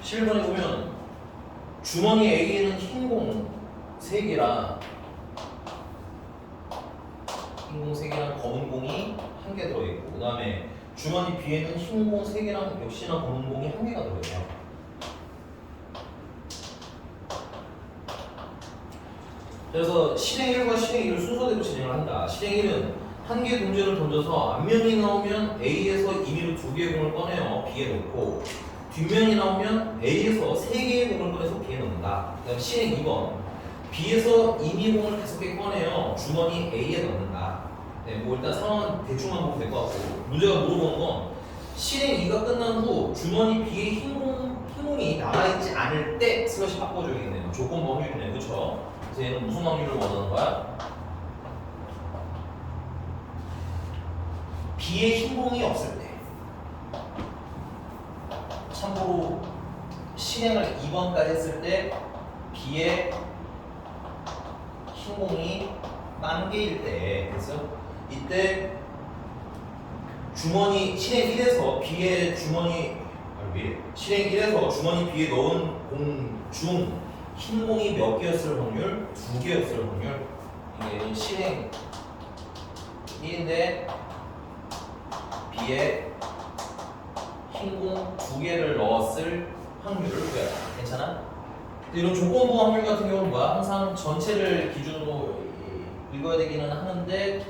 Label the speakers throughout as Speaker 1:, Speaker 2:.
Speaker 1: 11번에 보면 주머니 A에는 흰 공 3개랑 흰 공 3개랑 검은 공이 1개 들어있고, 그 다음에 주머니 B에는 흰 공 3개랑 역시나 검은 공이 1개가 들어있어요. 그래서 실행 1과 실행 2를 순서대로 진행을 한다. 실행 1은 한 개 동전을 던져서 앞면이 나오면 A에서 임의로 2개의 공을 꺼내어 B에 넣고, 뒷면이 나오면 A에서 3개의 공을 꺼내서 B에 넣는다. 그 다음 실행 2번, B에서 임의 공을 5개 꺼내어 주머니 A에 넣는다. 네, 뭐 일단 상황은 대충만 보면 될 것 같고, 문제가 물어보는 건 실행 2가 끝난 후 주머니 B에 흰공이 남아있지 않을 때 슬롯이 바꿔줘야겠네요. 조건부 확률이네, 그쵸? 그래서 얘는 무슨 확률을 원하는 거야? B에 흰공이 없을 때. 참고로 실행을 2번까지 했을 때 B에 흰공이 1개일 때, 됐어? 이때 주머니 실행 1에서 B에 주머니 실행 1에서 주머니 B에 넣은 공 중 흰공이 몇 개였을 확률? 2개였을 확률. 이게 실행 1인데 B에 흰공 2개를 넣었을 확률을 구해라. 괜찮아? 이런 조건부 확률 같은 경우는 뭐야? 항상 전체를 기준으로 읽어야 되기는 하는데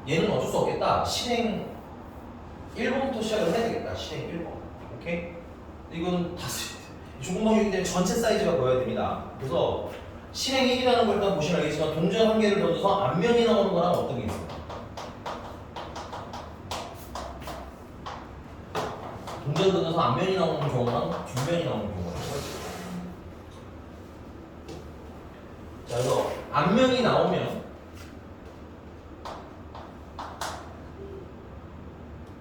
Speaker 1: 얘는 어쩔 수 없겠다. 실행 1번부터 시작을 해야 되겠다. 실행 1번. 오케이? 이거는 다 조건부 확률이기 때문에 전체 사이즈가 보여야 됩니다. 그래서 실행 1이라는 걸 일단 보시면 알겠지만 동전 한 개를 던져서 앞면이 나오는 거랑 어떤 게 있어요? 동전 던져서 앞면이 나오는 경우랑 뒷면이 나오는 경우가 있어요. 자, 그래서 앞면이 나오면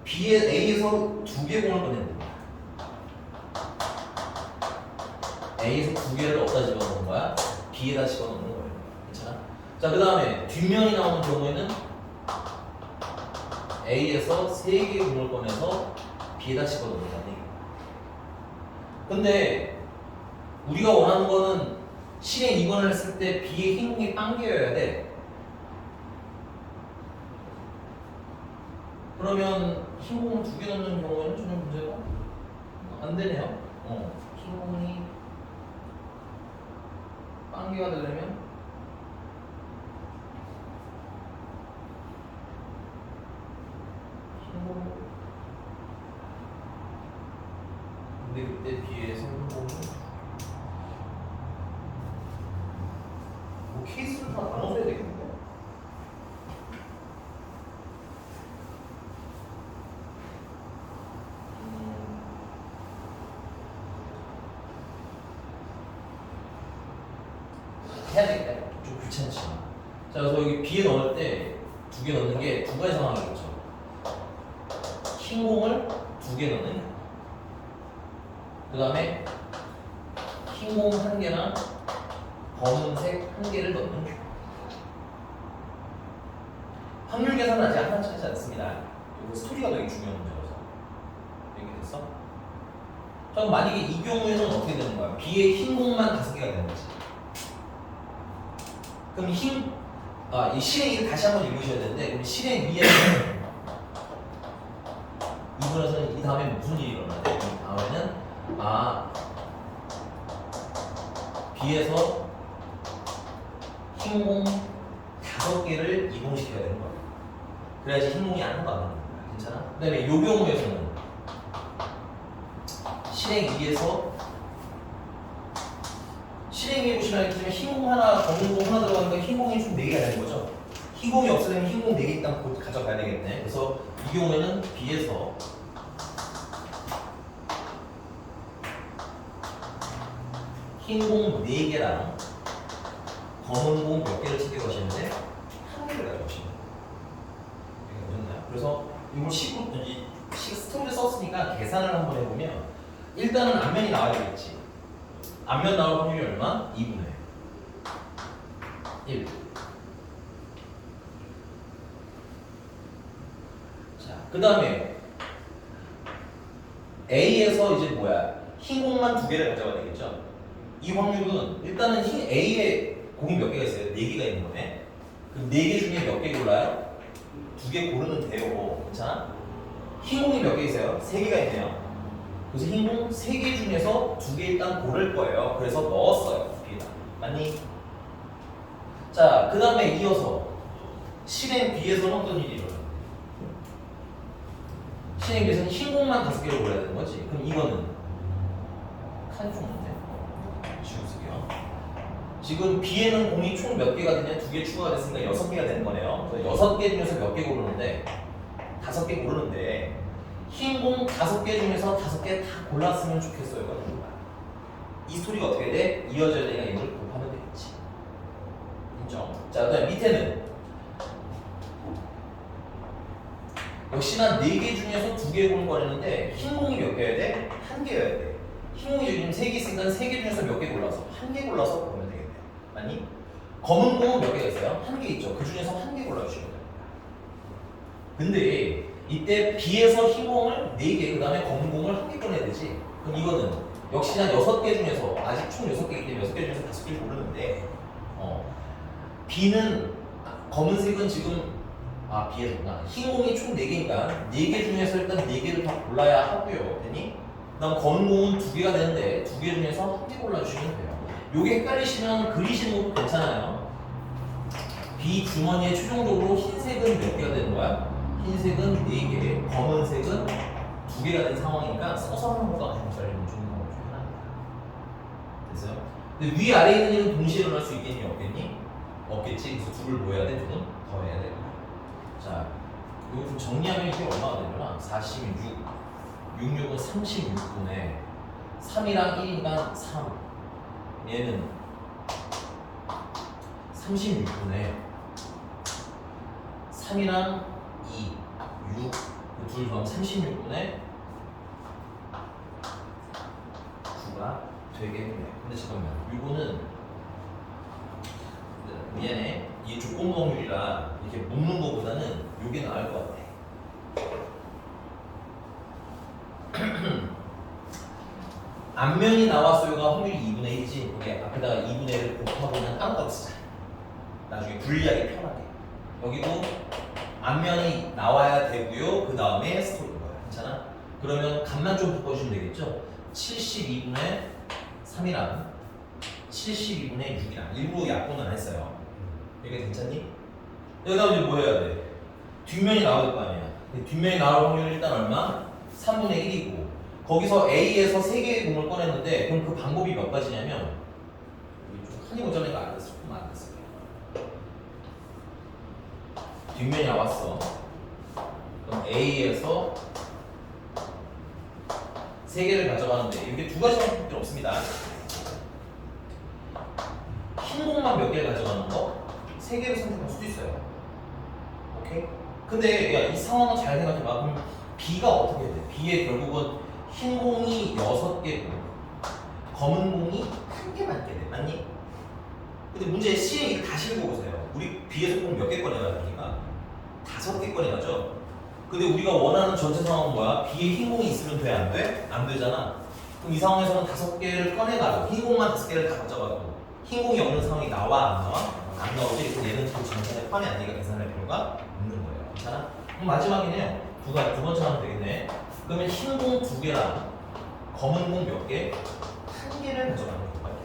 Speaker 1: A에서 2개 공을 꺼내는 거야. A에서 2개를 어디다 집어넣는 거야? B에다 집어넣는 거예요. 괜찮아? 자, 그 다음에 뒷면이 나오는 경우에는 A에서 3개의 공을 꺼내서 B에다 집어넣는다는 얘기야. 근데 우리가 원하는 거는 실행 2번을 했을 때 B의 흰공이 1개여야 돼. 그러면 흰공을 2개 넣는 경우에는 전혀 문제가 안 되네요. 흰공이 1개가 되려면 흰공, 근데 그때 B에서 흰공이 뭐 케이스를 다 나눠줘야 되겠는데? 해야 되겠다. 좀 귀찮지만. 자, 그래서 여기 B에 넣을 때 2개 넣는 게 2가지 상황이겠죠. 흰공을 2개 넣는, 그 다음에 흰공 1개랑 검은색 1개를 넣는. 확률 계산은 아직 하나 차지 않습니다. 이거 스토리가 되게 중요한 문제라서. 이렇게 됐어? 자, 그럼 만약에 이 경우에는 어떻게 되는 거야? B에 흰공만 5개가 되는 거지. 그럼 이 실행 2를 다시 한번 읽으셔야 되는데, 그럼 실행 2에는 이 다음에 무슨 일이 일어나요? 이 다음에는 B에서 흰공 5개를 이동시켜야 되는 거야. 그래야지 흰공이 하나도 안 나는 거야. 괜찮아? 그 다음에 이 경우에서는 실행 2에서 실행해 보시면 알겠지만 흰공 하나, 검은 공 하나 들어가니까 흰공이 총 4개가 되는 거죠. 흰공이 없으면 흰공 4개 일단 곧 가져가야 되겠네. 그래서 이 경우에는 B에서 흰공 4개랑 검은 공 몇 개를 챙겨 가시는데 1개를 가져가시면 돼요. 그래서 이걸 스토리를 썼으니까 계산을 한번 해보면 일단은 앞면이 나와야 되겠지. 앞면 나올 확률이 얼마? 2분의 1. 자, 그 다음에 A에서 이제 뭐야? 흰 공만 2개를 가져가야 되겠죠. 이 확률은 일단은 흰 A에 공이 몇 개가 있어요? 4개가 있는 거네. 그럼 4개 중에 몇 개 골라요? 2개 고르면 돼요. 괜찮아? 흰 공이 몇 개 있어요? 3개가 있네요. 그래서 흰 공 3개 중에서 2개 일단 고를 거예요. 그래서 넣었어요. B에다. 맞니? 자, 그 다음에 이어서 실행 B에서는 어떤 일이 일어나요? 실행 B에서는 흰 공만 5개를 골라야 되는 거지. 그럼 이거는 칸이 좀 없네. 지워줄게요. 지금 B에는 공이 총 몇 개가 되냐? 2개 추가가 됐으니까 6개가 되는 거네요. 그래서 6개 중에서 몇 개 고르는데 5개 고르는데 흰 공 5개 중에서 5개 다 골랐으면 좋겠어요. 이 스토리가 어떻게 돼? 이어져야 되니까 이걸 곱하면 되겠지. 인정? 자, 그 다음에 밑에는 역시나 4개 중에서 2개 공을 꺼내는데 흰 공이 몇 개여야 돼? 1개여야 돼. 흰 공이 지금 3개 있으니까 3개 중에서 몇 개 골라서 1개 골라서 보면 되겠네. 아니? 검은 공은 몇 개가 있어요? 1개 있죠. 그 중에서 1개 골라주시면 돼요. 근데 이때 B에서 흰 공을 4개, 그 다음에 검은 공을 1개 꺼내야 되지. 그럼 이거는 역시나 6개 중에서 아직 총 6개이기 때문에 6개 중에서 5개를 고르는데 B는 검은색은 지금 B에서구나. 흰 공이 총 4개니까 4개 중에서 일단 4개를 다 골라야 하고요. 됐니? 그 다음 검은 공은 2개가 되는데 2개 중에서 1개 골라주시면 돼요. 요게 헷갈리시면 그리시는 것도 괜찮아요. B 주머니에 최종적으로 흰색은 몇 개가 되는 거야? 흰색은 4개, 검은색은 2개가 된 상황이니까 써서 하는 것도 아니고 잘리면 좋은 방법 중에 하나입니다. 됐어요? 근데 위아래 있는 일은 동시에 일어날 수 있겠니? 없겠니? 없겠지. 그래서 둘을 뭐 해야 돼? 둘은 더 해야 돼. 자, 이거 좀 정리하면 이게 얼마가 되려나? 46, 66은 36분의 3이랑 1이니까 3. 얘는 36분의 3이랑 2, 6. 둘 더하면 36분의 9가 되겠네요. 근데 잠깐만, 이거는 미안해. 이게 조건법률이라 이렇게 묶는 것보다는 이게 나을 것 같아. 앞면이 나왔어요가 확률이 2분의 1이지. 이게 앞에다가 2분의 1을 곱하고는 아무것도 쓰자. 나중에 분리하기 편하게. 여기도 앞면이 나와야 되고요. 그 다음에 스토리인 거야. 괜찮아? 그러면 값만 좀 바꿔주시면 되겠죠? 72분의 3이랑 72분의 6이랑 일부러 약분은 안 했어요. 이게 괜찮니? 여기다 이제 뭐 해야 돼? 뒷면이 나와야 될 거 아니야. 뒷면이 나올 확률은 일단 얼마? 3분의 1이고 거기서 A에서 3개의 공을 꺼냈는데 그럼 그 방법이 몇 가지냐면 좀 한이 오자니까 안 됐어. 조금 안 됐어. 뒷면이 나왔어. 그럼 A에서 3개를 가져가는데 이게 두 가지 방법이 없습니다. 흰 공만 몇 개를 가져가는 거? 3개를 선택할 수도 있어요. 오케이? 근데 야, 이 상황은 잘 생각해봐. 그럼 B가 어떻게 돼? B의 결국은 흰 공이 6개고 검은 공이 1개만 있게 돼. 맞니? 근데 문제의 C에 다시 읽어보세요. 우리 B에서 공 몇 개 꺼내가니까 5개 꺼내가죠? 근데 우리가 원하는 전체 상황은 뭐야? B에 흰 공이 있으면 돼? 안 돼? 안 되잖아. 그럼 이 상황에서는 5개를 꺼내가고 흰 공만 5개를 다 가져가고 흰 공이 없는 상황이 나와? 안 나와? 안 나오지? 그래서 얘는 그 전체의 판이 아니니까 계산할 필요가 없는 거예요. 괜찮아? 그럼 마지막이네요. 두 번째 하면 되겠네. 그러면 흰 공 2개랑 검은 공 몇 개? 1개를 가져가는 거예요.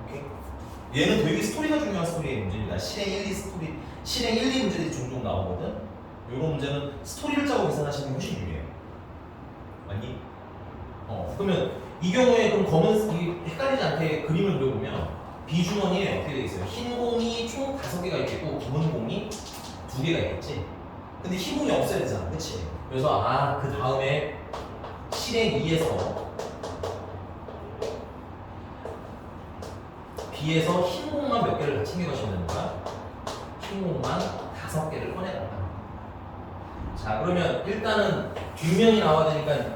Speaker 1: 오케이? 얘는 되게 스토리가 중요한 스토리의 문제입니다. 실행 1, 2 스토리, 실행 1, 2 문제들이 종종 나오거든. 이런 문제는 스토리를 짜고 계산하시는 게 훨씬 유리해요. 맞니? 그러면 이 경우에 그럼 헷갈리지 않게 그림을 그려보면 B 주머니에 어떻게 돼 있어요? 흰 공이 총 5개가 있겠고 검은 공이 2개가 있겠지. 근데 흰 공이 없어야 되잖아, 그렇지? 그래서 그 다음에 실행 2에서 B에서 흰 공만 몇 개를 다 챙겨가시면 되는 거야. 흰 공만 5개를 꺼내달라. 자, 그러면 일단은 뒷면이 나와야 되니까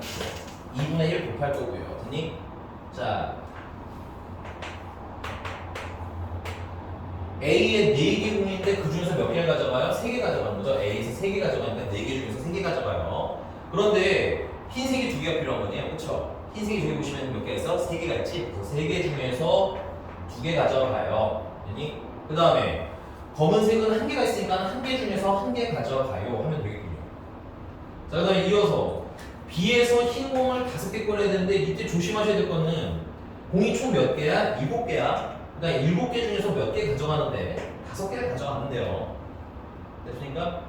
Speaker 1: 2분의 1 곱할 거고요. 됐니? 자, A에 4개 공인데 그 중에서 몇 개를 가져가요? 3개 가져가는 거죠. A에서 3개 가져가니까 4개 중에서 3개 가져가요. 그런데 흰색이 두 개가 필요한 거네요. 그렇죠? 흰색이 저기 보시면 몇 개가 있어? 세 개가 있지? 그래서 세 개 중에서 두 개 가져가요. 그 다음에 검은색은 한 개가 있으니까 한 개 중에서 한 개 가져가요 하면 되겠군요. 자, 그 다음에 이어서 B에서 흰 공을 5개 꺼내야 되는데 이때 조심하셔야 될 거는 공이 총 몇 개야? 7개야. 그러니까 7개 중에서 몇 개 가져가는데 5개를 가져가는데요. 됐으니까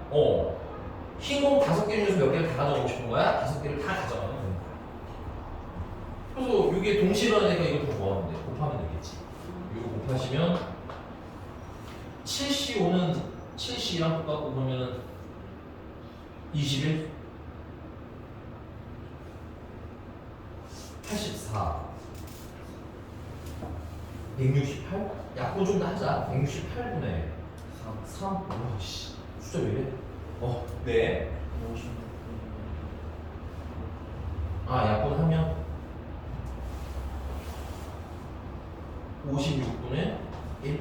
Speaker 1: 흰 공 5개 중에서 몇 개를 다 가져가고 싶은 거야? 5개를 다 가져가면 되는 거야. 그래서 이게 동시라니까 이것도 뭐하면 돼? 곱하면 되겠지. 이거 곱하시면 7C5는 7C랑 똑같고 그러면은 21 84 168? 약분 좀 더 하자. 168분의 3 오씨 숫자 왜 이래? 네. 약분 하면 56분의 1.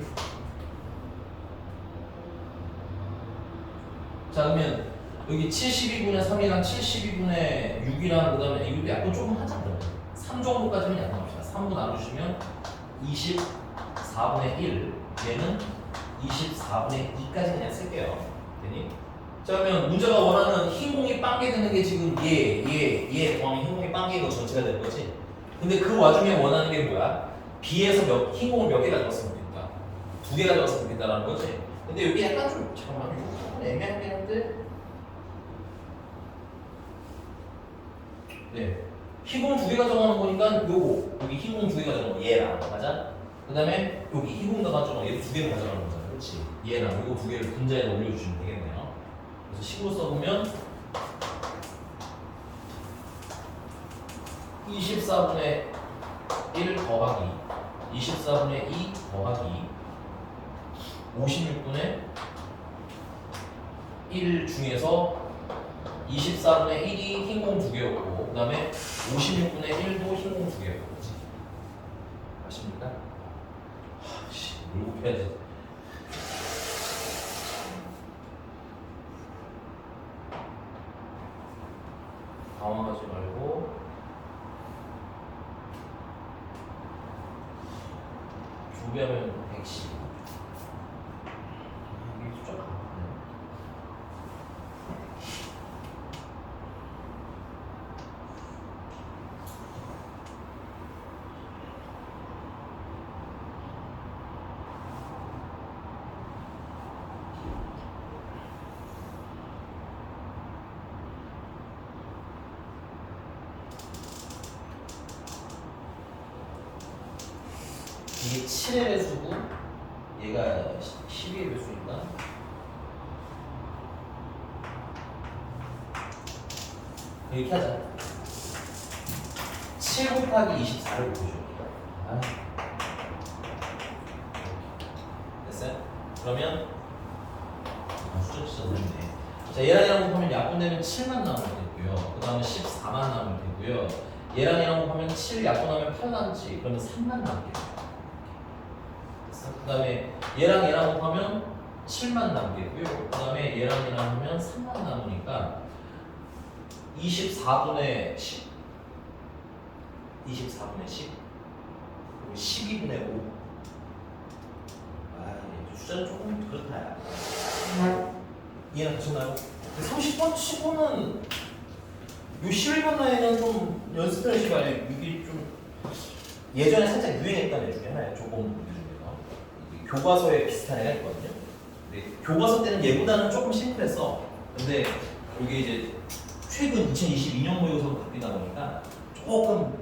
Speaker 1: 자, 그러면 여기 72분의 3이랑 72분의 6이랑 그 다음에 이것도 약분 조금 하자. 그러면 3 정도까지는 약분합시다. 3분 나누시면 24분의 1. 얘는 24분의 2까지 그냥 쓸게요. 되니? 자, 그러면 문제가 원하는 흰 공이 빵개 되는 게 지금 얘 더하면 흰 공이 빵개가 전체가 되는 거지. 근데 그 와중에 원하는 게 뭐야? B에서 흰 공을 몇 개 가져갔으면 좋겠다. 2개 가져갔으면 좋겠다라는 거지. 근데 여기 약간 좀 잠깐만 이거 애매하긴 한데. 네. 흰 공 2개 가져가는 거니까 요거 여기 흰 공 2개 가져가는 거 얘랑 맞아? 그 다음에 여기 흰 공 가져가는 거 얘도 2개 가져가는 거잖아. 그렇지? 얘랑 요거 2개를 분자에 올려주시면 되겠네요. 그래서 식으로 써보면 24분의 1 더하기 24분의 2 더하기 56분의 1 중에서 24분의 1이 흰공 2개였고 그 다음에 56분의 1도 흰공 2개였고 그치? 아십니까? 뭘 곱해야지. 당황하지 말고 조배하면 110. 이게 숫자가 안 맞네. 이게 7의 배수고 얘가 12의 배수니까 이렇게 하자. 7 곱하기 24를 보죠. 됐어요? 그러면 숫자 진짜 어렵네. 자, 얘랑 얘랑 곱하면 약분되면 7만 나오면 되고요. 그 다음에 14만 나오면 되고요. 얘랑 얘랑 곱하면 7 약분하면 8 남지. 그러면 3만 남게. 그 다음에 얘랑 얘랑 곱하면 7만 남겠고요. 그 다음에 얘랑 얘랑 하면 3만 남으니까 24분의 10 24분의 10 그리고 12분의 5 숫자는 조금 그렇다. 이해는 되셨나요? 30번 치고는 요 11번 라인은 좀 연습하는 시간에 이게 좀 예전에 살짝 유행했던 애 중에 하나예요. 조금 교과서에 비슷한 애가 있거든요. 근데 교과서 때는 얘보다는 조금 심플했어. 근데 이게 이제 최근 2022년 모의고사로 바뀌다 보니까 조금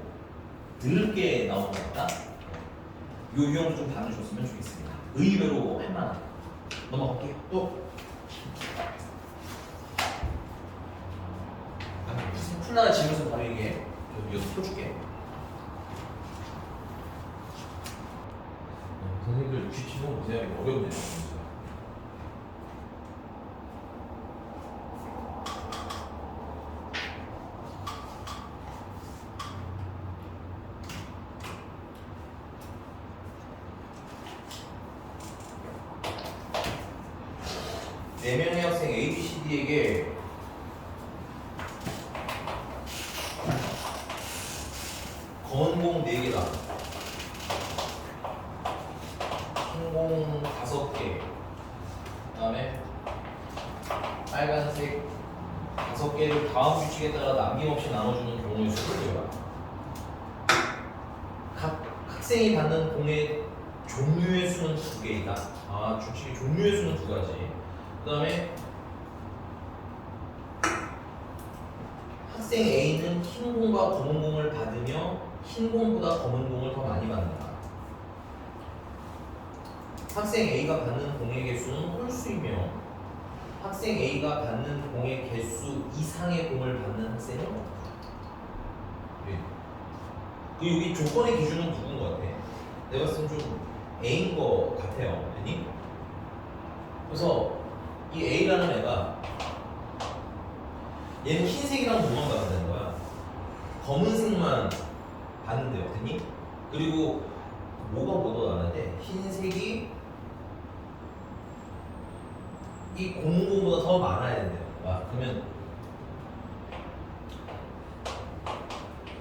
Speaker 1: 늦게 나오는 것 같다. 요 유형도 좀 다뤄줬으면 좋겠습니다. 의외로 할만한. 넘어갈게요. 또 무슨 풀나나 지면서 바로 얘기해. 여기 풀어줄게. 선생님들 쥐치는 거 보세요. 이거 어렵네요. 네 명의 학생 A, B, C, D에게 5개. 그다음에 빨간색 5개를 다음 규칙에 따라 남김없이 나눠주는 경우의 수를 외워라. 각 학생이 받는 공의 종류의 수는 2개이다. 아, 규칙의 종류의 수는 2가지. 그다음에 학생 A는 흰 공과 검은 공을 받으며 흰 공보다 검은 공을 더 많이 받는다. 학생 A가 받는 공의 개수는 홀수이며 학생 A가 받는 공의 개수 이상의 공을 받는 학생은 없다. 그 여기 조건의 기준은 누군 것 같아? 내가 봤을 땐 좀 A인 것 같아요. 아니? 그래서 이 A라는 애가 얘는 흰색이랑 뭐만 받는다는 거야? 검은색만 받는데요, 됐니? 그리고 뭐가 뭐더 나는데 흰색이 이 검은 공보다 더 많아야 된대요. 그러면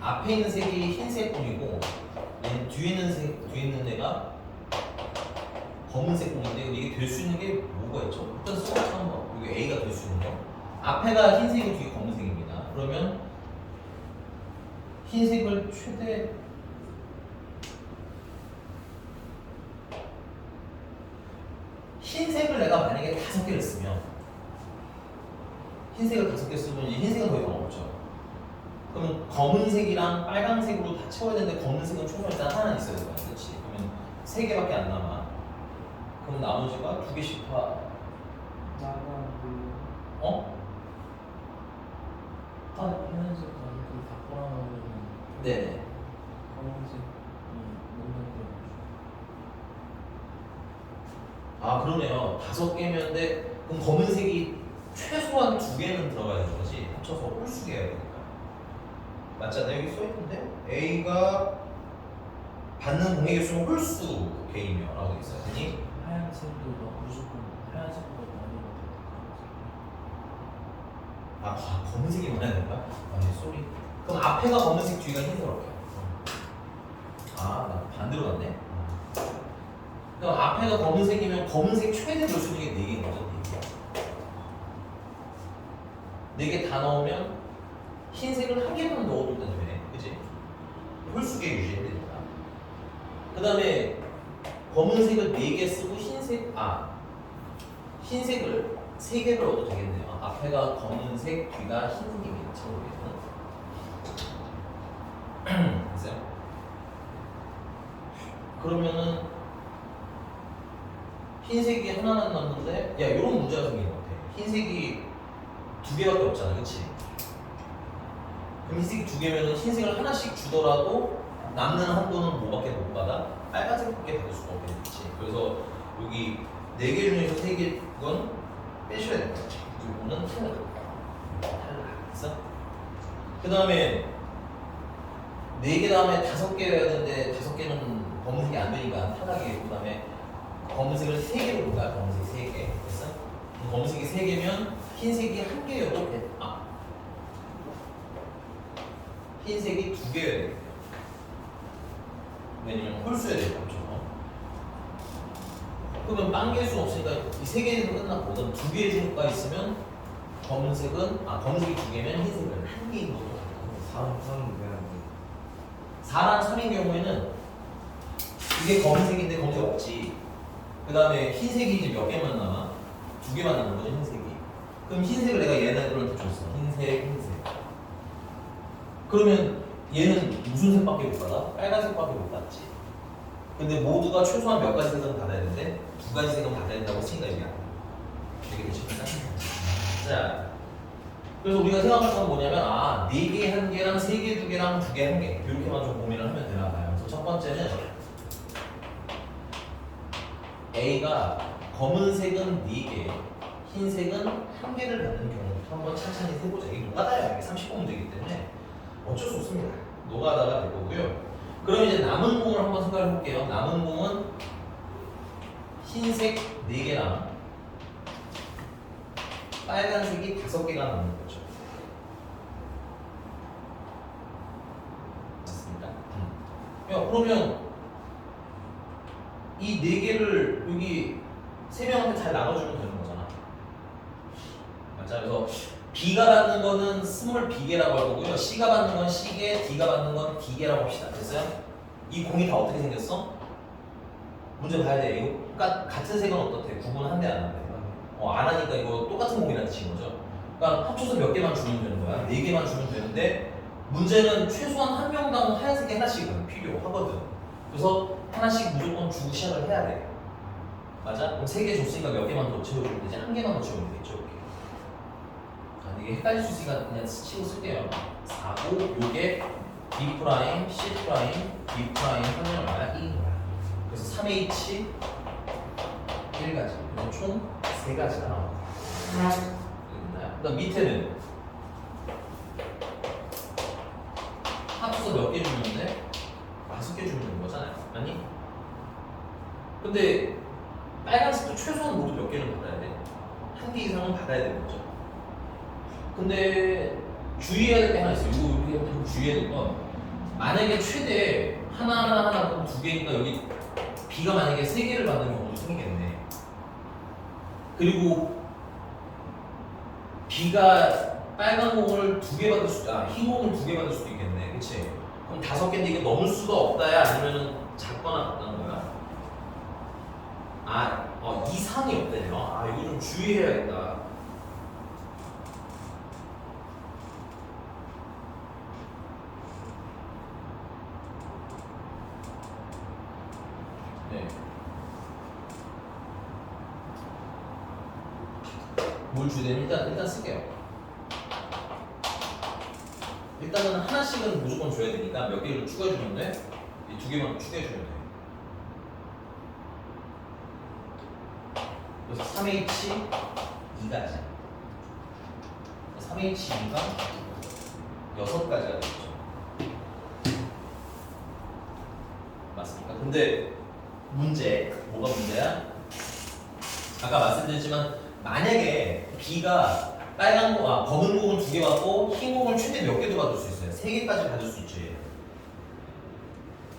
Speaker 1: 앞에 있는 색이 흰색 공이고 얘는 뒤에 있는 애가 검은색 공인데 이게 될 수 있는 게 뭐가 있죠? 일단 수학상 한번 여기 A가 될 수 있는 거 앞에가 흰색이고 뒤에 검은색입니다. 그러면 흰색을 최대 흰색을 내가 만약에 5개를 쓰면 흰색을 5개 쓰면 이제 흰색은 더 이상 없죠. 그러면 검은색이랑 빨간색으로 다 채워야 되는데 검은색은 총괄 일단 하나 있어야 될 거야. 그렇지? 그러면 3개밖에 안 남아. 그럼 나머지가 2개씩 다 어?
Speaker 2: 하얀색 아니고 다 꼬라놓으면
Speaker 1: 네네.
Speaker 2: 검은색이 먹는 거.
Speaker 1: 아 그러네요. 5개면 돼. 그럼 검은색이 최소한 2개는 들어가야 되는 거지. 합쳐서 홀수게 해야 되니까. 맞잖아요. 여기 써있는데 A가 받는 공의 개수는 홀수 개이며 라고 돼 있어요. 아니?
Speaker 2: 하얀색도 막 무조건 하얀색보다 많이 받아.
Speaker 1: 검은색이 많아야 될까? 아니 쏘리. 그럼 앞에가 검은색 뒤가 흰색으로 할게요. 나 반대로 갔네. 그럼 앞에가 검은색이면 검은색 최대 볼 수 있는 게 4개인 거죠. 4개 다 넣으면 흰색을 1개만 넣어도 되네. 그치? 홀수계 유지해야 되니까. 그 다음에 검은색을 4개 쓰고 흰색을 3개를 넣어도 되겠네요. 앞에가 검은색, 뒤가 흰색입니다. 참고로. 됐어요? 그러면은 흰색이 하나만 남는데 이런 문제가 생긴 것 같아. 흰색이 2개밖에 없잖아. 그치? 그럼 흰색이 2개면은 흰색을 하나씩 주더라도 남는 한도는 뭐밖에 못 받아? 빨간색밖에 받을 수가 없겠지. 그래서 여기 4개 중에서 3개건 빼셔야 될 것 같아. 이거는 탈락. 됐어? 그 다음에 4개 다음에 5개 해야 되는데 5개는 검은색이 안 되니까 탈락이겠고, 그 다음에 검은색을 3개로 볼까요? 검은색 3개. 됐어? 검은색이 3개면 흰색이 1개여도 돼. 흰색이 2개여야 되겠네요. 왜냐면 홀수여야 되니까. 그러면 빵 개수는 없으니까 이 3개에서 끝났거든. 2개의 중가 있으면 검은색은 검은색이 2개면 흰색은 1개인 것도 같고. 4랑 3인 경우에는 이게 검은색인데 검은색 없지. 그 다음에 흰색이 이제 몇 개만 남아? 2개만 남은 거죠, 흰색이. 그럼 흰색을 내가 얘네들한테 줬어. 흰색. 그러면 얘는 무슨 색밖에 못 받아? 빨간색밖에 못 받지. 근데 모두가 최소한 몇 가지 색은 받아야 되는데 2가지 색은 받아야 된다고 생각이 안 되게 되십니까? 자, 그래서 우리가 생각할 건 뭐냐면 4개 1개랑 3개 2개랑 2개 1개 이렇게만 좀 고민을 하면 되나 봐요. 그래서 첫 번째는 A가 검은색은 4개, 흰색은 1개를 받는 경우부터 한번 천천히 해보자. 이게 노가다예요. 이게 30번 문제이기 때문에 어쩔 수 없습니다. 노가다가 될 거고요. 그럼 이제 남은 공을 한번 생각해 볼게요. 남은 공은 흰색 4개랑 빨간색이 5개가 남는 거죠. 맞습니까? 그러면 이 4개를 여기 세 명한테 잘 나눠주면 되는 거잖아. 맞아. 그래서 B가 받는 거는 스몰 B개라고 할 거고요. C가 받는 건 C개, D가 받는 건 D개라고 합시다. 됐어요? 이 공이 다 어떻게 생겼어? 문제 봐야 돼. 이거 같은 색은 어떻대? 구분한대 안 한대? 안 하니까 이거 똑같은 공이라는 뜻인 거죠. 그러니까 합쳐서 몇 개만 주면 되는 거야. 4개만 주면 되는데 문제는 최소한 한 명당 하얀색이 하나씩은 필요하거든. 그래서 하나씩 무조건 주고 시작을 해야 돼. 맞아? 그럼 3개 줬으니까 몇 개만 더 채워주면 되지? 한 개만 더 채우면 되겠죠. 이렇게. 이게 헷갈릴 수 있으니까 그냥 치고 쓸게요. 4고 요게 B 프라임, C 프라임, B 프라임 하면 얼마야? 1인 거야. 그래서 3H 1가지. 그래서 총 3가지가 나옵니다. 그다음 밑에는 합쳐서 몇 개 주면 돼? 5개 주면 되는 거잖아요. 아니? 근데 빨간색도 최소한 모두 몇 개는 받아야 돼? 한 개 이상은 받아야 되는 거죠. 근데 주의해야 될 게 하나 있어요. 이거 주의해야 될 건 만약에 최대 하나 그럼 2개니까 여기 B가 만약에 3개를 받는 경우도 생기겠네. 그리고 B가 빨간 공을 2개 받을 수도, 흰 공을 2개 받을 수도 있겠네. 그치? 그럼 5개인데 이게 넘을 수가 없다야? 아니면은 작거나 같다는 거야? 이상이 없대요. 이거 좀 주의해야겠다. 네. 뭘 주되면 일단 쓸게요. 일단은 하나씩은 무조건 줘야 되니까 몇 개를 추가해 주면 돼? 이 2개만 추가해 주면 돼. 그래서 3H 2가지. 3H 2가 6가지가 되겠죠. 맞습니까? 근데 뭐가 문제야? 아까 말씀드렸지만 만약에 B가 검은 공을 2개 받고 흰 공을 최대 몇 개도 받을 수 있어요. 3개까지 받을 수 있지.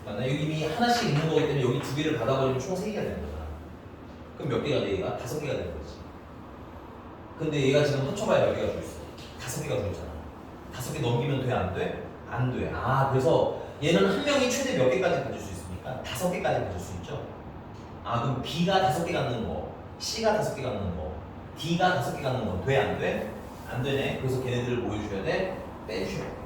Speaker 1: 여기 이미 하나씩 있는 거기 때문에 여기 2개를 받아버리면 총 3개가 되는 거잖아. 그럼 몇 개가 돼? 얘가 5개가 되는 거지. 근데 얘가 지금 합쳐봐야 몇 개가 들어있어? 5개가 들어있잖아. 5개 넘기면 돼? 안 돼? 안 돼. 그래서 얘는 한 명이 최대 몇 개까지 가질 수 있습니까? 5개까지 가질 수 있죠. 그럼 B가 5개 갖는 거, C가 5개 갖는 거, D가 5개 갖는 거 돼? 안 돼? 안 되네. 그래서 걔네들을 뭐 해줘야 돼? 빼주셔야 돼.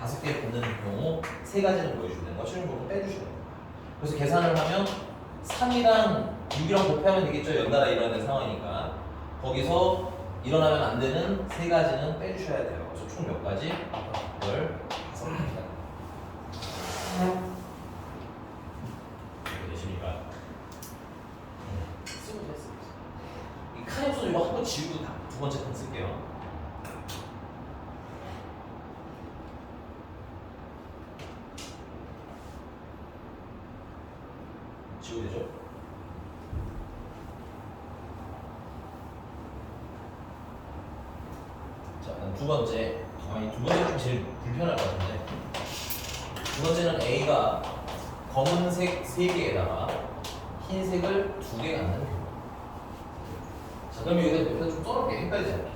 Speaker 1: 다섯 개 붙는 경우 3가지는 보여주셔야 되는 거, 최종적으로 빼주셔야 돼요. 그래서 계산을 하면 3이랑 6이랑 곱하면 되겠죠. 연달아 일어나는 상황이니까. 거기서 일어나면 안 되는 3가지는 빼주셔야 돼요. 그래서 총 몇 가지? 15가지가. 이렇게 되십니까? 쓰고 됐어요. 이 카역수 이거 한 번 지우고 두 번째 판 쓸게요. 지우면 되죠? 자, 두 번째. 두 번째가 좀 제일 불편할 것 같은데. 두 번째는 A가 검은색 3개에다가 흰색을 2개 갖는 경우. 자, 그럼 여기다 좀 썰을게. 헷갈리지 않게.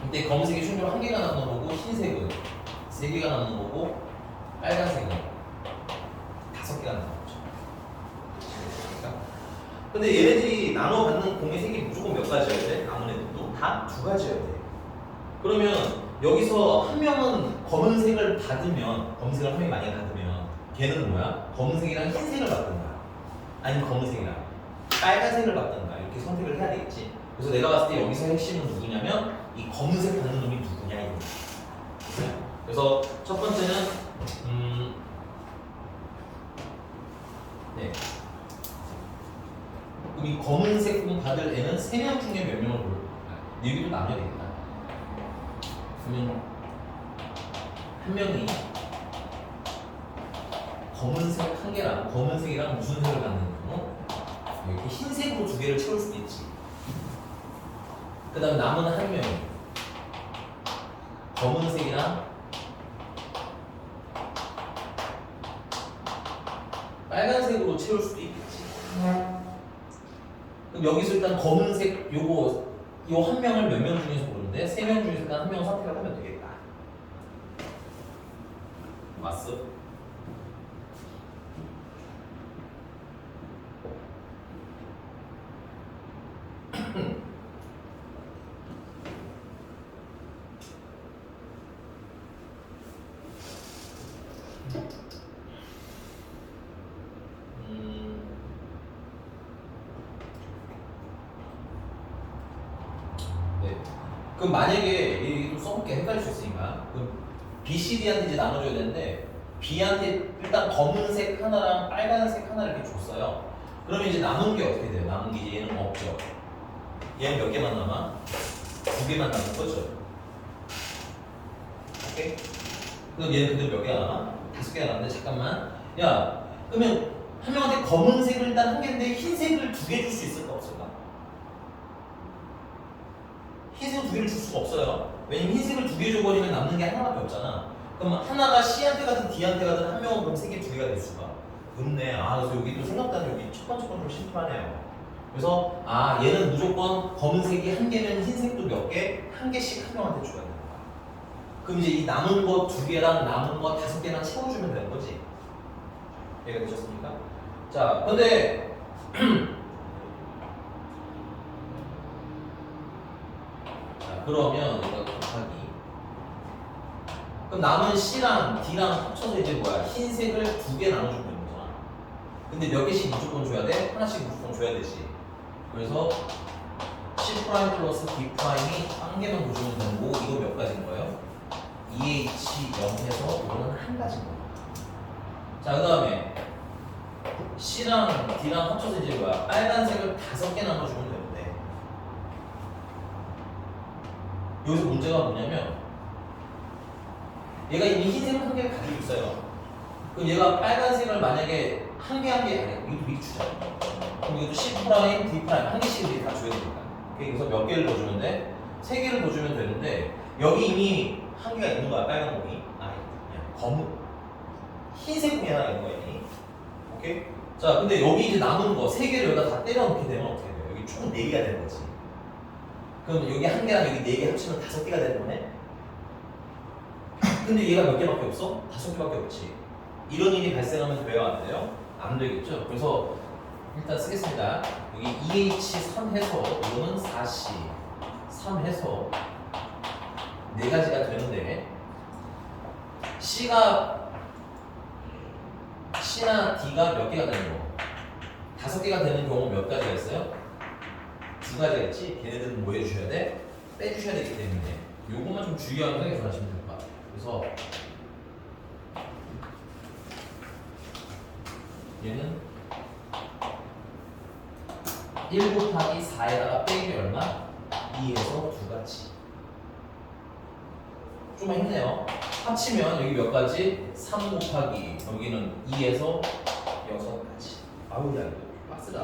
Speaker 1: 이때 검은색이 충분히 1개가 남는 거고, 흰색은 3개가 남는 거고, 빨간색은 5개가 남는 거죠. 근데 얘네들이 나눠 받는 공의 색이 무조건 몇 가지여야 돼? 아무래도 다 2가지여야 돼. 그러면 여기서 한 명은 검은색을 받으면, 검은색을 한 명이 많이 받으면 걔는 뭐야? 검은색이랑 흰색을 받든가 아니면 검은색이랑 빨간색을 받든가 이렇게 선택을 해야 되겠지. 그래서 내가 봤을 때 여기서 핵심은 누구냐면 이 검은색 받는 놈이 누구냐 이거. 그래서 첫 번째는 네. 그럼 이 검은색 공 받을 애는 3명 중에 몇 명을 볼? 4개도 나눠야 되겠다. 그러면 한 명이 검은색 1개랑 검은색이랑 무슨 색을 갖는 경우 이렇게 흰색으로 2개를 채울 수도 있지. 그 다음에 남은 한 명이 검은색이랑 빨간색으로 채울 수도 있겠지. 그럼 여기서 일단 검은색 요 한 명을 몇 명 중에서 고르는데 3명 중에서 일단 한 명을 선택을 하면 되겠다. 왔어? 네. 그럼 만약에 이게 좀 써볼게 헷갈릴 수 있으니까 그럼 B, C, D한테 이제 나눠줘야 되는데 B한테 일단 검은색 하나랑 빨간색 하나를 이렇게 줬어요. 그러면 이제 남은 게 어떻게 돼요? 남은 게 이제 얘는 없죠. 얘는 몇 개만 남아? 2개만 남은 거죠. 오케이? 그럼 얘는 그대로 몇 개가 남아? 5개가 남는데 잠깐만. 야, 그러면 한 명한테 검은색을 일단 한 개인데 흰색을 2개 줄 수 있을까 없을까? 흰색을 2개를 줄 수가 없어요. 왜냐면 흰색을 2개 줘버리면 남는 게 하나밖에 없잖아. 그럼 하나가 C한테 가든 D한테 가든 한 명은 그럼 3개 2개가 될 수가 없네. 그래서 여기 또 생각보다 여기 첫 번째 건 좀 심플하네요. 그래서 얘는 무조건 검은색이 한 개면 흰색도 몇 개, 한 개씩 한 명한테 줘야 되는 거야. 그럼 이제 이 남은 거 2개랑 남은 거 5개랑 채워주면 되는 거지. 이해가 되셨습니까? 자, 근데 자, 그러면 이거 곱하기. 그럼 남은 C랑 D랑 합쳐서 이제 뭐야? 흰색을 2개 나눠주면 되는 거잖아. 근데 몇 개씩 무조건 줘야 돼? 하나씩 무조건 줘야 되지. 그래서 C' 플러스 D' 한 개만 더 주면 되는 거고 이거 몇 가지인 거예요? EH 0해서 이거는 한 가지인 거예요. 자, 그 다음에 C랑 D랑 합쳐서 이제 뭐야? 빨간색을 5개 나눠주면 되는데 여기서 문제가 뭐냐면 얘가 이미 흰색을 한 개를 가지고 있어요. 그럼 얘가 빨간색을 만약에 한 개 아니 이것도 미리 주자. 그럼 이것도 C', D' 한 개씩 이렇게 다 줘야 되니까. 그래서 몇 개를 더 주면 돼? 3개를 더 주면 되는데 여기 이미 한 개가 있는 거야. 빨간 공이. 그냥 검은 흰색 공이 하나 있는 거야. 이미. 오케이? 자, 근데 여기 이제 남은 거 3개를 여기다 다 때려 넣게 되면 어떻게 돼요? 여기 총 4개가 되는 거지. 그럼 여기 한 개랑 여기 4개 합치면 5개가 되는 거네? 근데 얘가 몇 개밖에 없어? 5개밖에 없지. 이런 일이 발생하면 돼요? 안 돼요? 안 되겠죠? 그래서 일단 쓰겠습니다. 여기 EH3 해서 이거는 4C 3 해서 4가지가 되는데 C나 D가 몇 개가 되는 거? 5개가 되는 경우 몇 가지가 있어요? 2가지가 있지? 걔네들은 뭐 해주셔야 돼? 빼주셔야 되기 때문에 요것만 좀 주의하면서 계산하시면 될 것 같아요. 그래서 얘는 1 곱하기 4에다가 빼기 얼마? 2에서 2가지. 좀만 힘내요. 합치면 여기 몇 가지? 3 곱하기 여기는 2에서 6가지. 아우 야 이거 빡세다.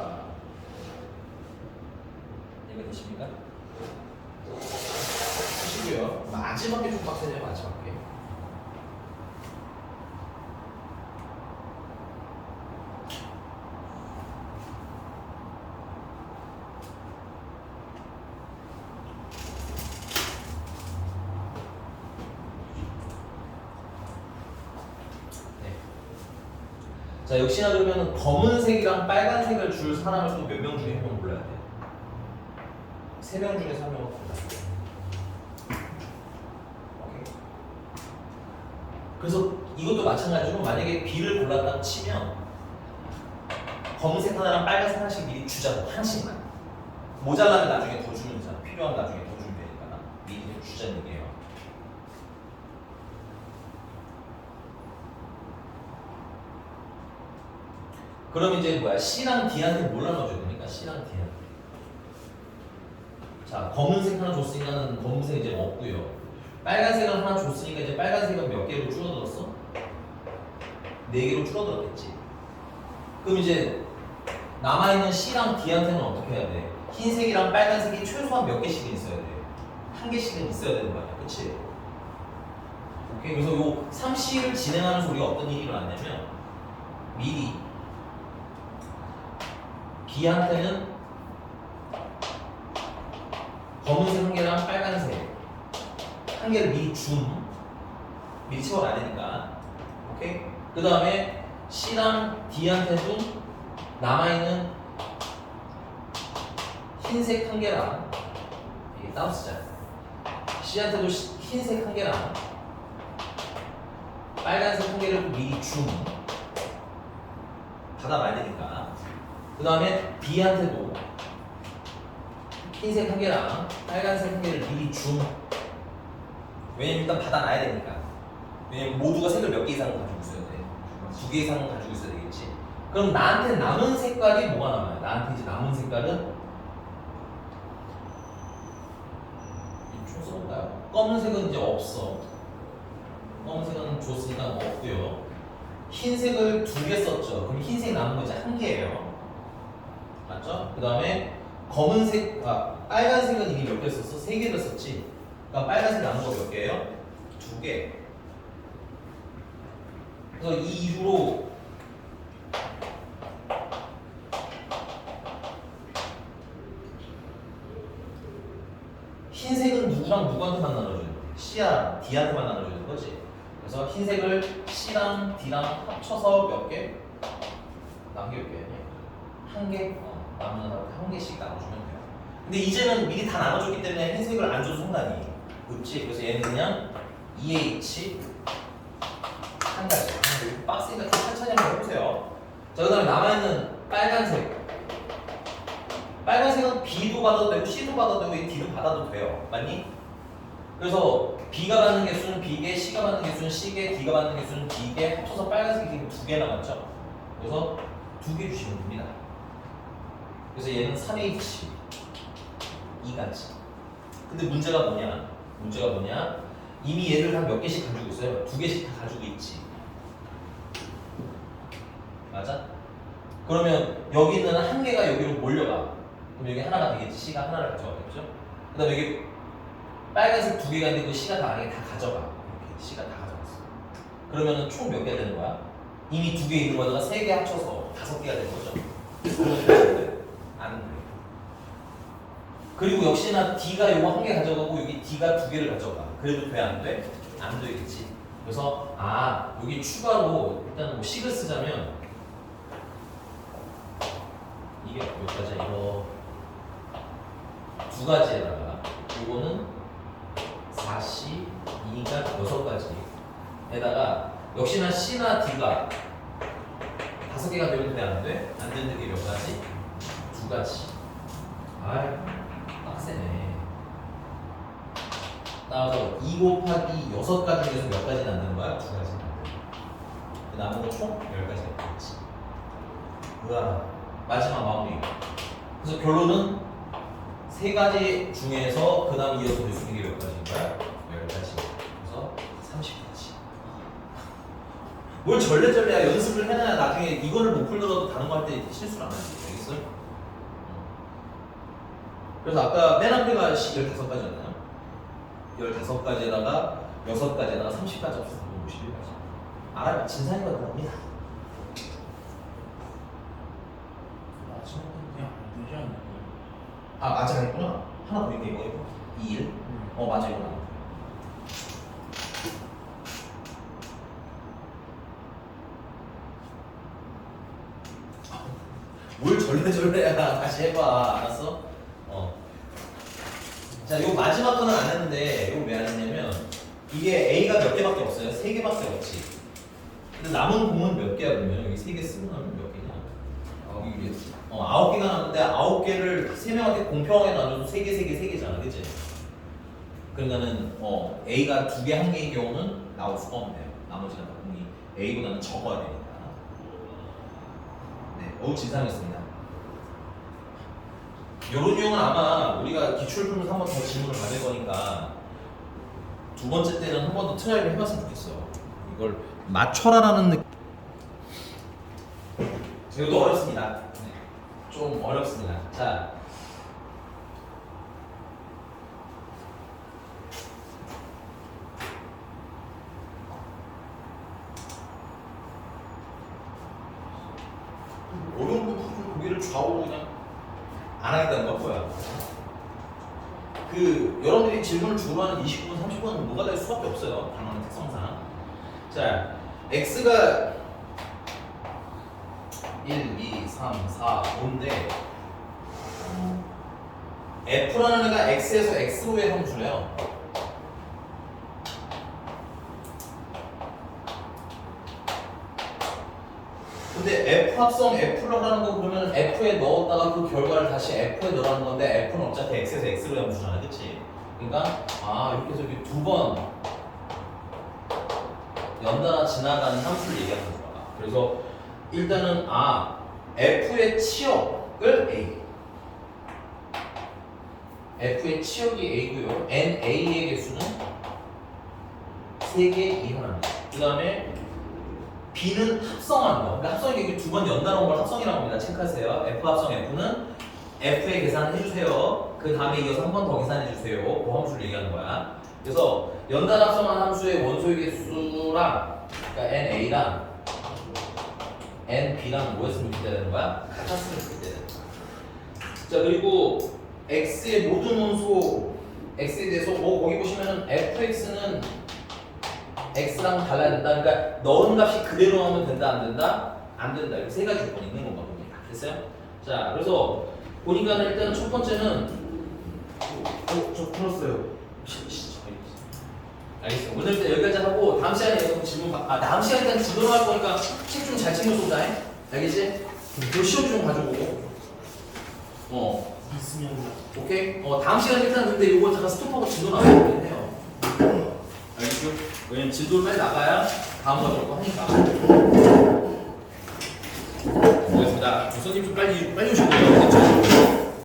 Speaker 1: 이해가 되십니까? 하시고요. 마지막에 좀 빡세네요. 마지막에. 자, 역시나 그러면 검은색이랑 빨간색을 줄 사람을 또 몇 명 중에 한 명 골라야 돼? 3명 중에서 한 명을 골라야 돼. 오케이. 그래서 이것도 마찬가지로 만약에 B를 골랐다고 치면 검은색 하나랑 빨간색 하나씩 미리 주자고. 하나씩만. 모자라면 나중에 더 주면 되잖아. 필요하면 나중에 더 주면 되니까 미리 좀 주자는 얘기예요. 그럼 이제 뭐야? C랑 D한테 뭘 나눠줘야 됩니까? C랑 D한테. 자, 검은색 하나 줬으니까는 검은색 이제 없고요. 빨간색을 하나 줬으니까 이제 빨간색은 몇 개로 줄어들었어? 4개로 줄어들었겠지. 그럼 이제 남아있는 C랑 D한테는 어떻게 해야 돼? 흰색이랑 빨간색이 최소한 몇 개씩은 있어야 돼? 한 개씩은 있어야 되는 거 아니야, 그치? 오케이? 그래서 요 3C를 진행하면서 우리가 어떤 일이 일어났냐면 미리 B한테는 검은색 한 개랑 빨간색 한 개를 미리 채워놔야 되니까. 오케이? 그 다음에 C랑 D한테도 남아있는 흰색 한 개랑 이게 따로 쓰자. C한테도 흰색 한 개랑 빨간색 한 개를 미리 받아놔야 되니까. 그 다음에 B한테도 흰색 한 개랑 빨간색 한 개를 미리 왜냐면 일단 받아놔야 되니까. 왜냐면 모두가 색을 몇 개 이상은 가지고 있어야 돼. 2개 이상은 가지고 있어야 되겠지. 그럼 나한테 남은 색깔이 뭐가 남아요? 나한테 이제 남은 색깔은 총 써볼까요? 검은색은 이제 없어. 검은색은 줬으니까 없고요. 흰색을 2개 썼죠. 그럼 흰색 남은 거 이제 1개예요. 맞죠? 그 다음에 빨간색은 이미 몇 개 썼어? 3개를 썼지. 그러니까 빨간색 남은 거 몇 개예요? 2개. 그래서 이 이후로 흰색은 누구한테만 나눠줘야 돼? C랑 D한테만 나눠줘야 되는 거지. 그래서 흰색을 C랑 D랑 합쳐서 몇 개? 남은 게 몇 개냐? 1개? 남은 사람한테 1개씩 나눠주면 돼요. 근데 이제는 미리 다 나눠줬기 때문에 흰색을 안 줘도 상관이 없지. 그래서 얘는 그냥 EH 한 가지. 박스니까 천천히 한번 해보세요. 자, 그 다음에 남아있는 빨간색. 빨간색은 B도 받아도 되고 C도 받아도 되고 D도 받아도 돼요. 맞니? 그래서 B가 받는 개수는 B개, C가 받는 개수는 C개, D가 받는 개수는 D개 합쳐서 빨간색이 지금 2개 남았죠? 그래서 2개 주시면 됩니다. 그래서 얘는 3H 2가지. 근데 문제가 뭐냐? 이미 얘를 다 몇 개씩 가지고 있어요. 2개씩 다 가지고 있지. 맞아? 그러면 여기는 1개가 여기로 몰려가. 그럼 여기 하나가 되겠지. C가 하나를 가져가겠죠? 그 다음에 여기 빨간색 2개가 있는데 그 C가 다 가져가. 이렇게 C가 다 가져갔어. 그러면은 총 몇 개 되는 거야? 이미 2개 있는 거다가 3개 합쳐서 5개가 되는 거죠. 안 돼. 그리고 역시나 D가 요거 1개 가져가고 여기 D가 2개를 가져가. 그래도 돼? 안 돼? 안 되겠지. 그래서 여기 추가로 일단 뭐 식을 쓰자면 이게 몇 가지야? 이거 2가지에다가 요거는 4C, 2가 6가지에다가 역시나 C나 D가 5개가 되면 돼? 안 돼? 안 되는 게 몇 가지? 2가지. 빡세네. 따라서 2 곱하기 6가지 중에서 몇 가지 남는 거야? 2가지. 남은 거 총 10가지가 되겠지. 우와, 마지막 마무리. 그래서 결론은 3가지 중에서 그 다음 이어서 볼 수 있는 게 몇 가지인 거야? 10가지. 그래서 30가지. 뭘 절레절레야. 연습을 해놔야 나중에 이거를 못 풀더라도 다른 거 할 때 실수를 안 하지. 알겠어? 그래서 아까 맨 앞에가 15가지였나요? 15가지에다가 6가지에다가 30가지 없었어. 51가지. 알아요. 진상이가 나옵니다.
Speaker 2: 마지막은 그냥 안 되지 않나요?
Speaker 1: 맞아, 했구나. 하나 더 있네, 이거. 2일. 맞아, 이거 나. 뭘 절레절레야. 다시 해봐. 알았어? 자, 요 마지막 거는 안 했는데, 이거 왜 안 했냐면, 이게 A가 몇 개밖에 없어요? 3개밖에 없지. 근데 남은 공은 몇 개야, 그러면? 여기 3개 쓰고 나면 몇 개냐? 9개. 9개가 남았는데, 9개를 3명한테 공평하게 나눠도 3개잖아. 그치? 그러니까는, A가 2개, 1개인 경우는 나올 수가 없네요. 나머지가 다 공이 A보다는 적어야 되니까. 네, 진상이었습니다. 요런 유형은 아마 우리가 기출 풀면서 한 번 더 질문을 받을 거니까 2번째 때는 한 번 더 트라이를 해봤으면 좋겠어. 이걸 맞춰라라는 느낌. 이것도 어렵습니다. 좀 어렵습니다. 자, 얘를 좌우로 그냥 안 하겠다는 거 뭐야? 그 여러분들이 질문을 주로 하는 29분, 30분은 뭐가 될 수밖에 없어요. 단어는 특성상. 자, x가 1, 2, 3, 4, 5인데 f라는 애가 x에서 x로의 함수래요. 근데 f 합성 f를 하는 거 그러면 f에 넣었다가 그 결과를 다시 f에 넣으라는 건데 f는 어차피 x에서 x로의 함수잖아, 그치? 그러니까 이렇게 해서 이렇게 두 번 연달아 지나가는 함수를 얘기하는 거야. 그래서 일단은 f의 치역을 a, f의 치역이 a고요. na의 개수는 3개 이하라는 거야. 그 다음에 b는 합성하는 거. 그러니까 합성이 두 번 연달아 온 걸 합성이라고 합니다. 체크하세요. f 합성 f는 f의 계산을 해주세요. 그 다음에 이어서 한 번 더 계산해주세요. 그 함수를 얘기하는 거야. 그래서 연달아 합성한 함수의 원소의 개수랑 그러니까 na랑 nb랑 뭐였으면 좋게 되는 거야? 같았으면 좋게 되는 거야. 자, 그리고 x의 모든 원소 x에 대해서 거기 보시면은 fx는 x랑 달라야 된다. 그러니까 넣은 값이 그대로 나오면 된다, 안 된다? 안 된다. 이렇게 세 가지 조건이 있는 건가 봅니다. 됐어요? 자, 그래서 보니까는 일단 첫 번째는
Speaker 2: 저 풀었어요.
Speaker 1: 알겠어. 오늘 일단 여기까지 하고 다음 시간에 여러분 질문 다음 시간에 일단 지도를 할 거니까 책 좀 잘 챙겨서 오자. 알겠지? 그 시험 좀 가져오고.
Speaker 2: 있으면
Speaker 1: 오케이? 다음 시간에 일단 근데 이거 잠깐 스톱하고 진도 나가야 해요. 알겠죠? 왜냐면 진도를 빨리 나가야 다음 가져올 거 하니까. 알겠습니다. 선생님 좀 빨리 오시고요.